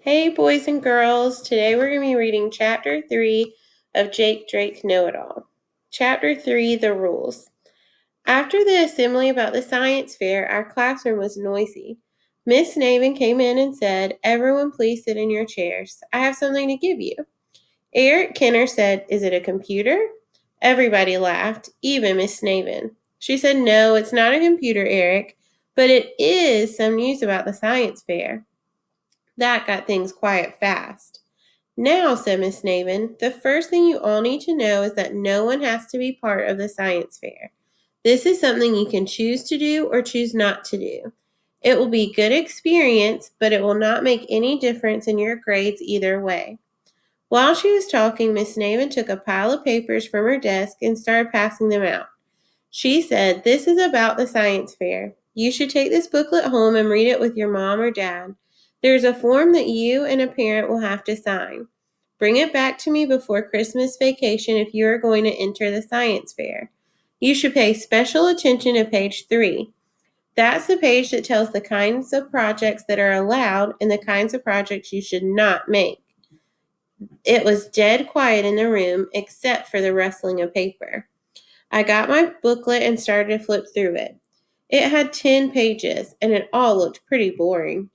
Hey, boys and girls. Today we're going to be reading Chapter 3 of Jake Drake Know-It-All. Chapter 3, The Rules. After the assembly about the science fair, our classroom was noisy. Miss Navin came in and said, "Everyone please sit in your chairs. I have something to give you." Eric Kenner said, "Is it a computer?" Everybody laughed, even Miss Navin. She said, "No, it's not a computer, Eric, but it is some news about the science fair." That got things quiet fast. "Now," said Miss Navin, "the first thing you all need to know is that no one has to be part of the science fair. This is something you can choose to do or choose not to do. It will be good experience, but it will not make any difference in your grades either way." While she was talking, Miss Navin took a pile of papers from her desk and started passing them out. She said, "This is about the science fair. You should take this booklet home and read it with your mom or dad. There's a form that you and a parent will have to sign. Bring it back to me before Christmas vacation if you are going to enter the science fair. You should pay special attention to page 3. That's the page that tells the kinds of projects that are allowed and the kinds of projects you should not make." It was dead quiet in the room except for the rustling of paper. I got my booklet and started to flip through it. It had 10 pages, and it all looked pretty boring.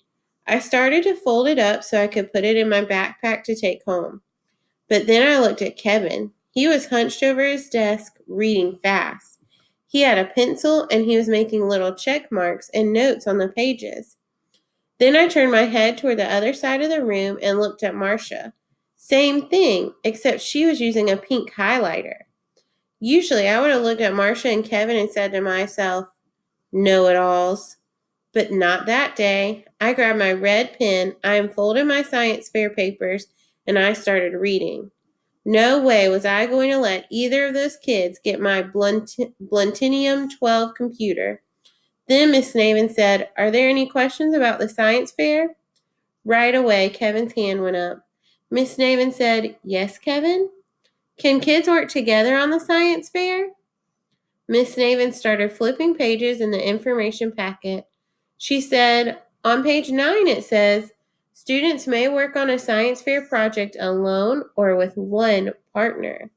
I started to fold it up so I could put it in my backpack to take home. But then I looked at Kevin. He was hunched over his desk, reading fast. He had a pencil, and he was making little check marks and notes on the pages. Then I turned my head toward the other side of the room and looked at Marcia. Same thing, except she was using a pink highlighter. Usually I would have looked at Marcia and Kevin and said to myself, "Know-it-alls." But not that day. I grabbed my red pen, I unfolded my science fair papers, and I started reading. No way was I going to let either of those kids get my Bluntinium 12 computer. Then Miss Navin said, "Are there any questions about the science fair?" Right away, Kevin's hand went up. Miss Navin said, "Yes, Kevin? Can kids work together on the science fair?" Miss Navin started flipping pages in the information packet. She said, "On page 9 it says, students may work on a science fair project alone or with one partner."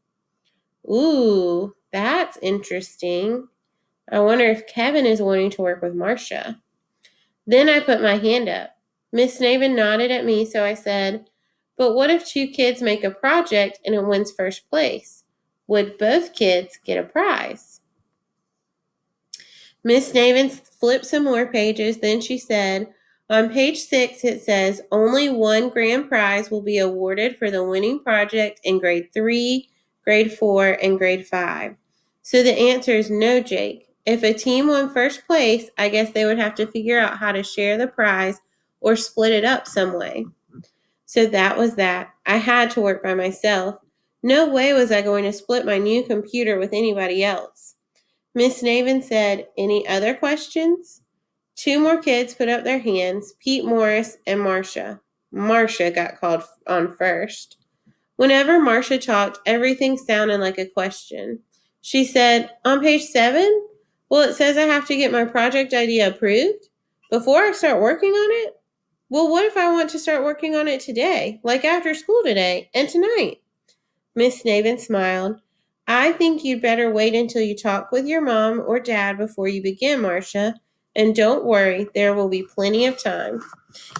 Ooh, that's interesting. I wonder if Kevin is wanting to work with Marcia. Then I put my hand up. Miss Navin nodded at me, so I said, "But what if 2 kids make a project and it wins first place? Would both kids get a prize?" Miss Navin flipped some more pages, then she said, "On page 6 it says only one grand prize will be awarded for the winning project in grade 3, grade 4, and grade 5. So the answer is no, Jake. If a team won first place, I guess they would have to figure out how to share the prize or split it up some way." So that was that. I had to work by myself. No way was I going to split my new computer with anybody else. Miss Navin said, "Any other questions?" 2 more kids put up their hands, Pete Morris and Marcia. Marcia got called on first. Whenever Marcia talked, everything sounded like a question. She said, "On page 7? Well, it says I have to get my project idea approved before I start working on it. Well, what if I want to start working on it today, like after school today and tonight?" Miss Navin smiled. "I think you'd better wait until you talk with your mom or dad before you begin, Marcia. And don't worry, there will be plenty of time."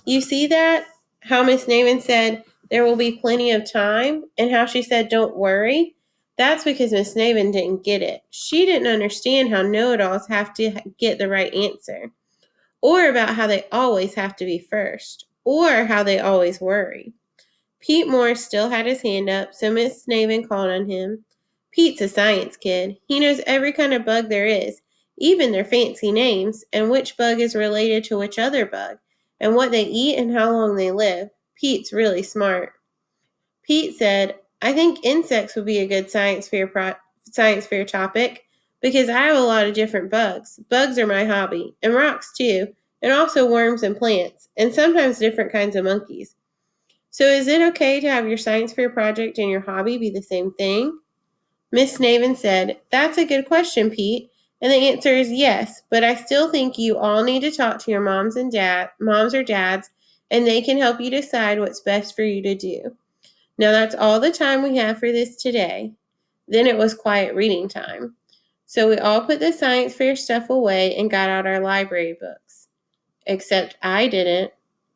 You see that? How Miss Navin said, "There will be plenty of time," and how she said, "Don't worry." That's because Miss Navin didn't get it. She didn't understand how know-it-alls have to get the right answer, or about how they always have to be first, or how they always worry. Pete Morris still had his hand up, so Miss Navin called on him. "Pete's a science kid. He knows every kind of bug there is, even their fancy names, and which bug is related to which other bug, and what they eat and how long they live. Pete's really smart." Pete said, "I think insects would be a good science fair topic, because I have a lot of different bugs. Bugs are my hobby, and rocks too, and also worms and plants, and sometimes different kinds of monkeys. So is it okay to have your science fair project and your hobby be the same thing?" Miss Navin said, "That's a good question, Pete. And the answer is yes, but I still think you all need to talk to your moms or dads and they can help you decide what's best for you to do. Now that's all the time we have for this today. Then it was quiet reading time. So we all put the science fair stuff away and got out our library books. Except I didn't,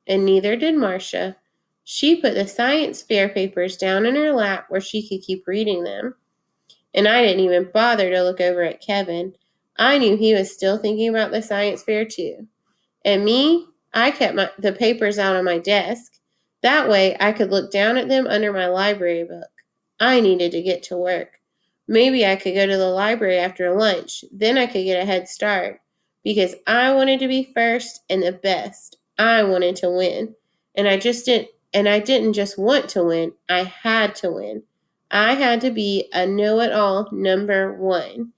and neither did Marcia. She put the science fair papers down in her lap where she could keep reading them. And I didn't even bother to look over at Kevin. I knew he was still thinking about the science fair too. And me, I kept the papers out on my desk. That way I could look down at them under my library book. I needed to get to work. Maybe I could go to the library after lunch. Then I could get a head start. Because I wanted to be first and the best. I wanted to win. And I didn't just want to win. I had to win. I had to be a know-it-all number one.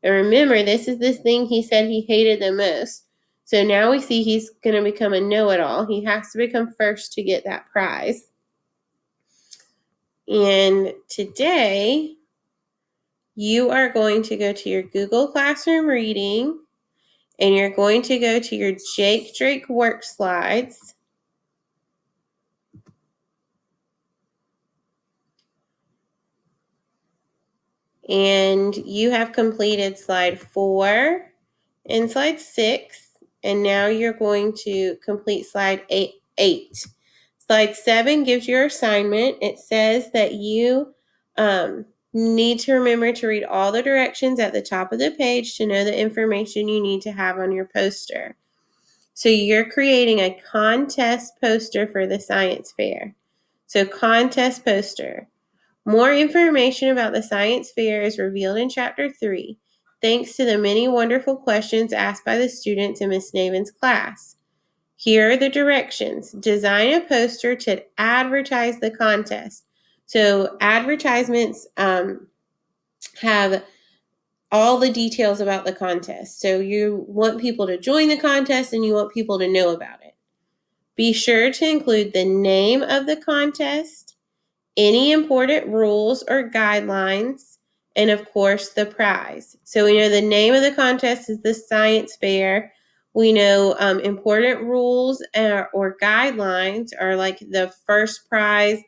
And remember, this is this thing he said he hated the most. So now we see he's going to become a know-it-all. He has to become first to get that prize. And today, you are going to go to your Google Classroom reading, and you're going to go to your Jake Drake work slides. And you have completed slide 4 and slide 6. And now you're going to complete slide 8. Slide 7 gives your assignment. It says that you need to remember to read all the directions at the top of the page to know the information you need to have on your poster. So you're creating a contest poster for the science fair. So contest poster. More information about the science fair is revealed in Chapter 3, thanks to the many wonderful questions asked by the students in Miss Naven's class. Here are the directions. Design a poster to advertise the contest. So advertisements have all the details about the contest. So you want people to join the contest and you want people to know about it. Be sure to include the name of the contest, any important rules or guidelines, and of course the prize. So we know the name of the contest is the science fair. We know important rules or guidelines are like the first prize,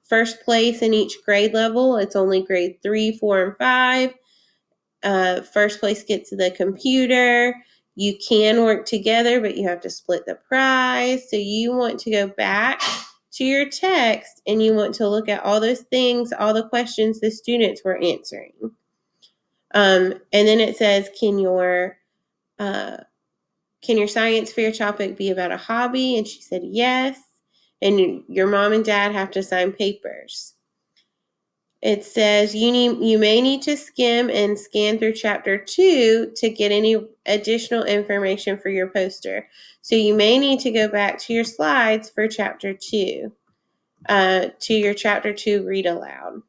first place in each grade level. It's only grade 3, 4, and 5. First place gets the computer. You can work together, but you have to split the prize. So you want to go back to your text and you want to look at all those things, all the questions the students were answering. And then it says, can your science fair topic be about a hobby? And she said yes. And your mom and dad have to sign papers. It says you may need to skim and scan through Chapter 2 to get any additional information for your poster. So you may need to go back to your slides for Chapter 2, to your Chapter 2 read aloud.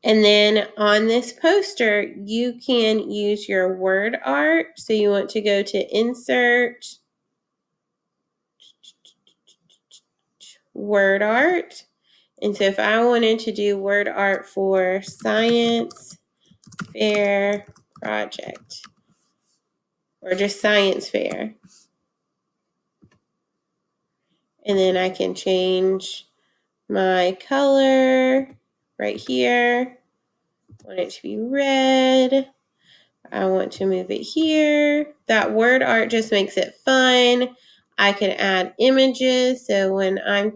And then on this poster, you can use your word art. So you want to go to Insert, Word Art. And so if I wanted to do word art for science fair project, or just science fair, and then I can change my color right here. I want it to be red. I want to move it here. That word art just makes it fun. I can add images. So when I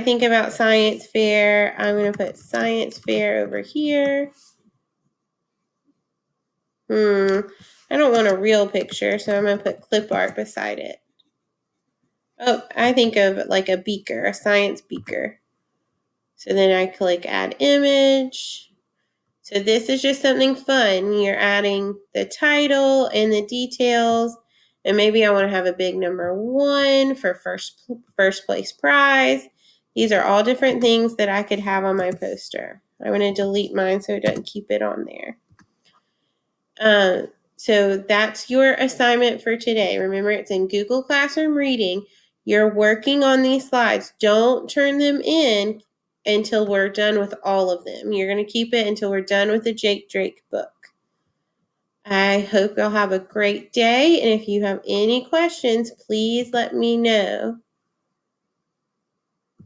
think about science fair, I'm going to put science fair over here. I don't want a real picture, so I'm going to put clip art beside it. Oh, I think of like a beaker, a science beaker. So then I click add image. So this is just something fun. You're adding the title and the details. And maybe I want to have a big number 1 for first place prize. These are all different things that I could have on my poster. I'm going to delete mine so it doesn't keep it on there. So that's your assignment for today. Remember, it's in Google Classroom Reading. You're working on these slides. Don't turn them in until we're done with all of them. You're going to keep it until we're done with the Jake Drake book. I hope you'll have a great day, and if you have any questions, please let me know.